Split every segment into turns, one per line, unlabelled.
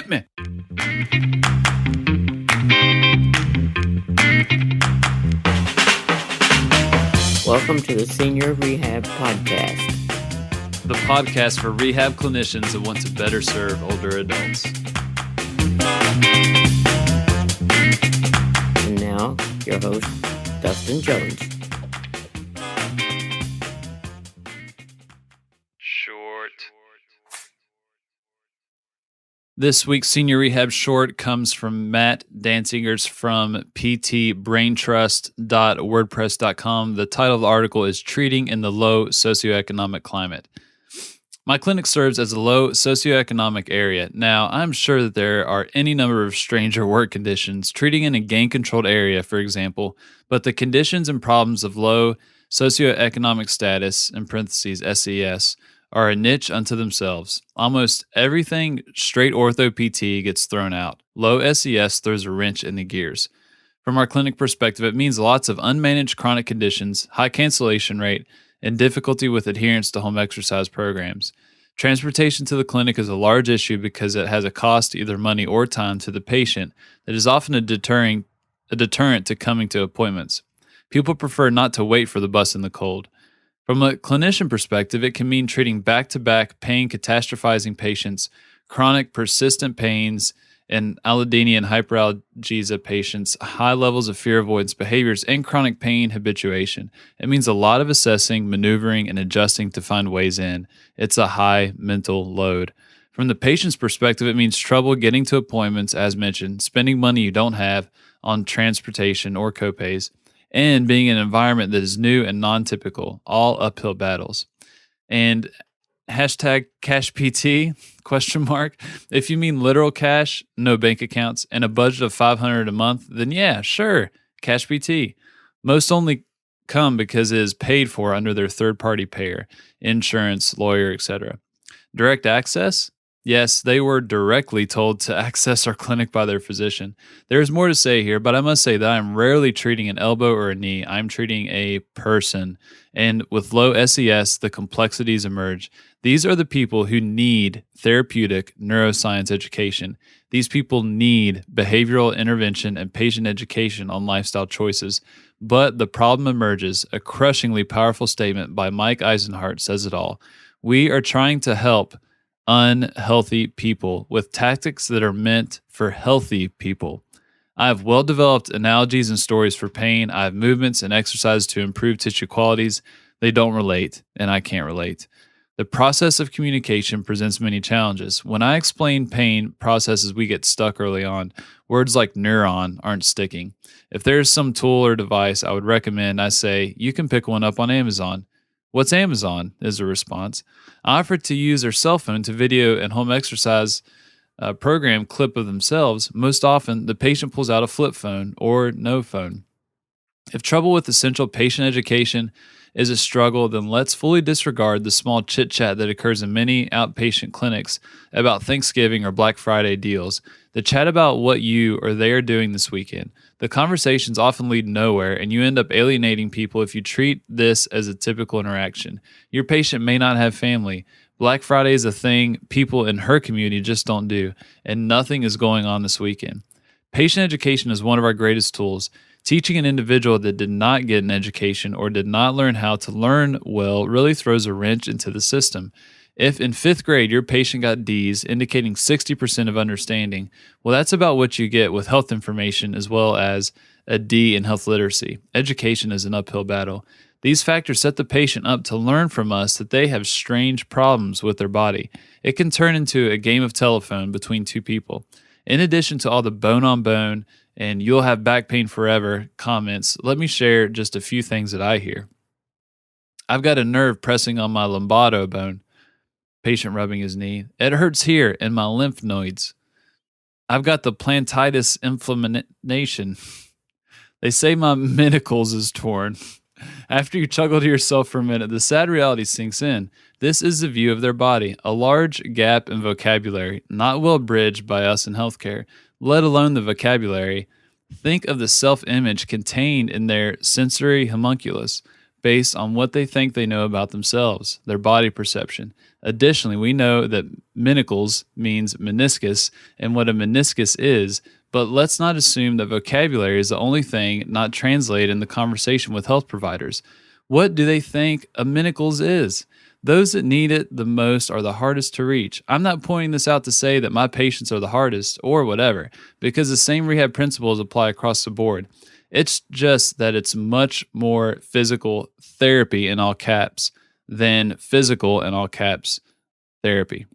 Hit me.
Welcome to the Senior Rehab Podcast.
The podcast for rehab clinicians that want to better serve older adults.
And now, your host, Dustin Jones.
Short. This week's Senior Rehab Short comes from Matt Dancigers from ptbraintrust.wordpress.com. The title of the article is Treating in the Low Socioeconomic Climate. My clinic serves as a low socioeconomic area. Now, I'm sure that there are any number of stranger work conditions treating in a gang-controlled area, for example, but the conditions and problems of low socioeconomic status, in parentheses, SES, are a niche unto themselves. Almost everything straight ortho PT gets thrown out. Low SES throws a wrench in the gears. From our clinic perspective, it means lots of unmanaged chronic conditions, high cancellation rate, and difficulty with adherence to home exercise programs. Transportation to the clinic is a large issue because it has a cost, either money or time, to the patient that is often a deterrent to coming to appointments. People prefer not to wait for the bus in the cold. From a clinician perspective, it can mean treating back-to-back pain catastrophizing patients, chronic persistent pains, and allodynia and hyperalgesia patients, high levels of fear avoidance behaviors, and chronic pain habituation. It means a lot of assessing, maneuvering, and adjusting to find ways in. It's a high mental load. From the patient's perspective, it means trouble getting to appointments, as mentioned, spending money you don't have on transportation or copays, and being in an environment that is new and non-typical, all uphill battles. And hashtag cash PT, question mark. If you mean literal cash, no bank accounts, and a budget of $500 a month, then yeah, sure, cash PT. Most only come because it is paid for under their third-party payer, insurance, lawyer, etc. Direct access? Yes, they were directly told to access our clinic by their physician. There is more to say here, but I must say that I'm rarely treating an elbow or a knee. I'm treating a person. And with low SES, the complexities emerge. These are the people who need therapeutic neuroscience education. These people need behavioral intervention and patient education on lifestyle choices. But the problem emerges. A crushingly powerful statement by Mike Eisenhart says it all. We are trying to help unhealthy people with tactics that are meant for healthy people. I have well-developed analogies and stories for pain. I have movements and exercises to improve tissue qualities. They don't relate, and I can't relate. The process of communication presents many challenges. When I explain pain processes, we get stuck early on. Words like neuron aren't sticking. If there's some tool or device I would recommend, I say, you can pick one up on Amazon. What's Amazon? Is the response. I offer to use their cell phone to video and home exercise program clip of themselves. Most often, the patient pulls out a flip phone or no phone. If trouble with essential patient education is a struggle, then let's fully disregard the small chit-chat that occurs in many outpatient clinics about Thanksgiving or Black Friday deals. The chat about what you or they are doing this weekend. The conversations often lead nowhere, and you end up alienating people if you treat this as a typical interaction. Your patient may not have family. Black Friday is a thing people in her community just don't do, and nothing is going on this weekend. Patient education is one of our greatest tools. Teaching an individual that did not get an education or did not learn how to learn well really throws a wrench into the system. If in 5th grade your patient got D's, indicating 60% of understanding, well, that's about what you get with health information as well as a D in health literacy. Education is an uphill battle. These factors set the patient up to learn from us that they have strange problems with their body. It can turn into a game of telephone between two people. In addition to all the bone-on-bone and you'll have back pain forever comments, let me share just a few things that I hear. I've got a nerve pressing on my lumbago bone. Patient rubbing his knee. It hurts here in my lymph nodes. I've got the plantitis inflammation. They say my menticles is torn. After you chuckle to yourself for a minute, the sad reality sinks in. This is the view of their body, a large gap in vocabulary, not well bridged by us in healthcare, let alone the vocabulary. Think of the self-image contained in their sensory homunculus. based on what they think they know about themselves, their body perception. Additionally, we know that menicals means meniscus and what a meniscus is, but let's not assume that vocabulary is the only thing not translated in the conversation with health providers. What do they think a menicals is? Those that need it the most are the hardest to reach. I'm not pointing this out to say that my patients are the hardest or whatever, because the same rehab principles apply across the board. It's just that it's much more physical therapy in all caps than physical in all caps therapy.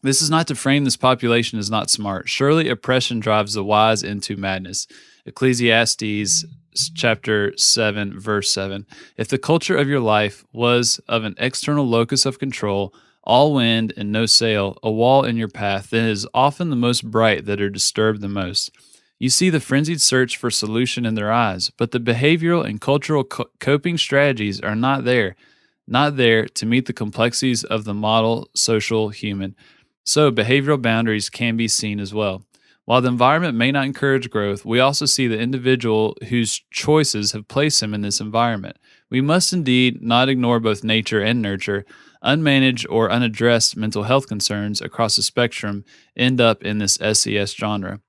This is not to frame this population as not smart. Surely oppression drives the wise into madness. Ecclesiastes chapter 7, verse 7. If the culture of your life was of an external locus of control, all wind and no sail, a wall in your path, then it is often the most bright that are disturbed the most. You see the frenzied search for solution in their eyes, but the behavioral and cultural coping strategies are not there to meet the complexities of the model social human. So behavioral boundaries can be seen as well. While the environment may not encourage growth, we also see the individual whose choices have placed him in this environment. We must indeed not ignore both nature and nurture. Unmanaged or unaddressed mental health concerns across the spectrum end up in this SES genre.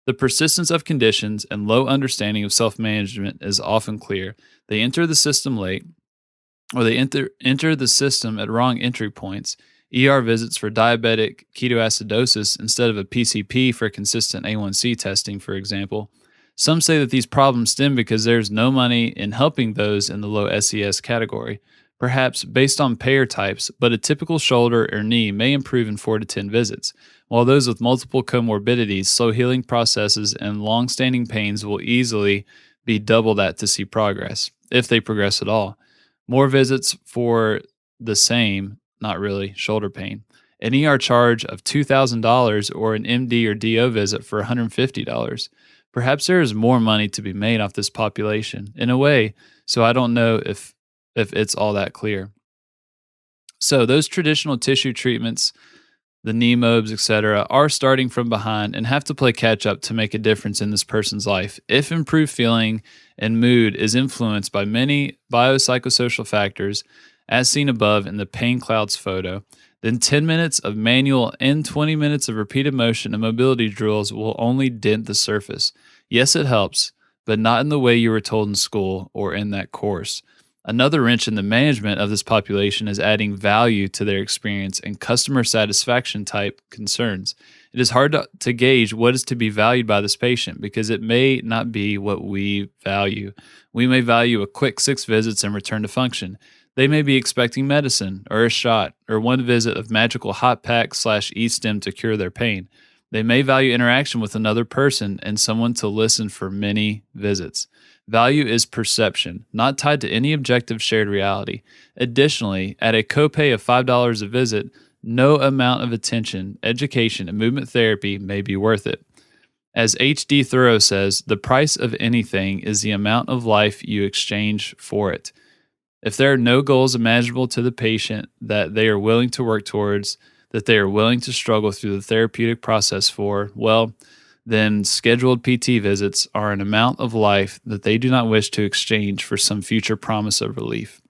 The persistence of conditions and low understanding of self-management is often clear. They enter the system late, or they enter the system at wrong entry points. ER visits for diabetic ketoacidosis instead of a PCP for consistent A1C testing, for example. Some say that these problems stem because there's no money in helping those in the low SES category, perhaps based on payer types, but a typical shoulder or knee may improve in 4 to 10 visits, while those with multiple comorbidities, slow healing processes, and long-standing pains will easily be double that to see progress, if they progress at all. More visits for the same, not really, shoulder pain. An ER charge of $2,000 or an MD or DO visit for $150. Perhaps there is more money to be made off this population, in a way, so I don't know if it's all that clear. So those traditional tissue treatments, the knee mobs, etc., are starting from behind and have to play catch up to make a difference in this person's life. If improved feeling and mood is influenced by many biopsychosocial factors, as seen above in the pain clouds photo, then 10 minutes of manual and 20 minutes of repeated motion and mobility drills will only dent the surface. Yes, it helps, but not in the way you were told in school or in that course. Another wrench in the management of this population is adding value to their experience and customer satisfaction type concerns. It is hard to gauge what is to be valued by this patient because it may not be what we value. We may value a quick 6 visits and return to function. They may be expecting medicine or a shot or one visit of magical hot pack / e-stim to cure their pain. They may value interaction with another person and someone to listen for many visits. Value is perception, not tied to any objective shared reality. Additionally, at a copay of $5 a visit, no amount of attention, education, and movement therapy may be worth it. As H.D. Thoreau says, the price of anything is the amount of life you exchange for it. If there are no goals imaginable to the patient that they are willing to work towards, that they are willing to struggle through the therapeutic process for, well, then scheduled PT visits are an amount of life that they do not wish to exchange for some future promise of relief.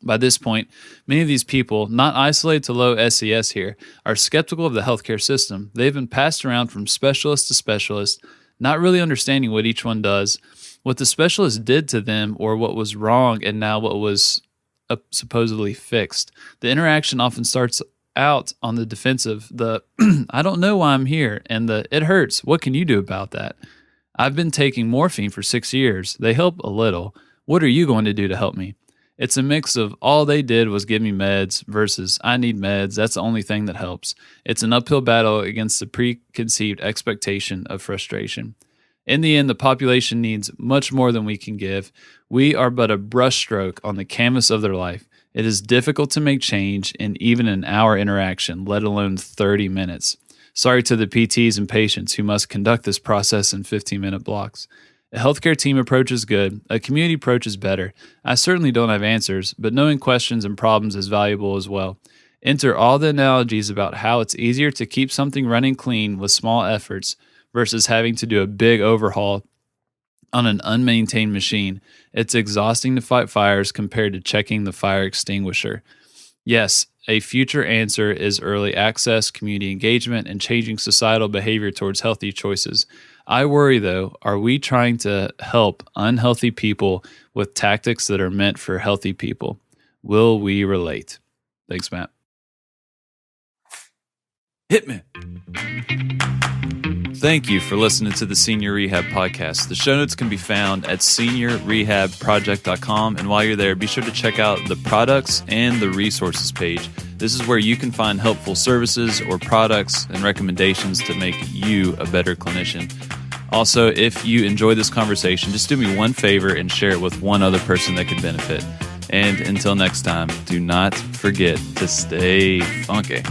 By this point, many of these people, not isolated to low SES here, are skeptical of the healthcare system. They've been passed around from specialist to specialist, not really understanding what each one does, what the specialist did to them, or what was wrong and now what was supposedly fixed. The interaction often starts out on the defensive, the I don't know why I'm here, and the it hurts, what can you do about that? I've been taking morphine for 6 years. They help a little. What are you going to do to help me? It's a mix of all they did was give me meds versus I need meds. That's the only thing that helps. It's an uphill battle against the preconceived expectation of frustration. In the end, the population needs much more than we can give. We are but a brushstroke on the canvas of their life. It is difficult to make change in even an hour interaction, let alone 30 minutes. Sorry to the PTs and patients who must conduct this process in 15-minute blocks. A healthcare team approach is good. A community approach is better. I certainly don't have answers, but knowing questions and problems is valuable as well. Enter all the analogies about how it's easier to keep something running clean with small efforts versus having to do a big overhaul on an unmaintained machine. It's exhausting to fight fires compared to checking the fire extinguisher. Yes, a future answer is early access, community engagement, and changing societal behavior towards healthy choices. I worry, though, are we trying to help unhealthy people with tactics that are meant for healthy people? Will we relate? Thanks, Matt. Hit me. Thank you for listening to the Senior Rehab Podcast. The show notes can be found at seniorrehabproject.com. And while you're there, be sure to check out the products and the resources page. This is where you can find helpful services or products and recommendations to make you a better clinician. Also, if you enjoy this conversation, just do me one favor and share it with one other person that could benefit. And until next time, do not forget to stay funky.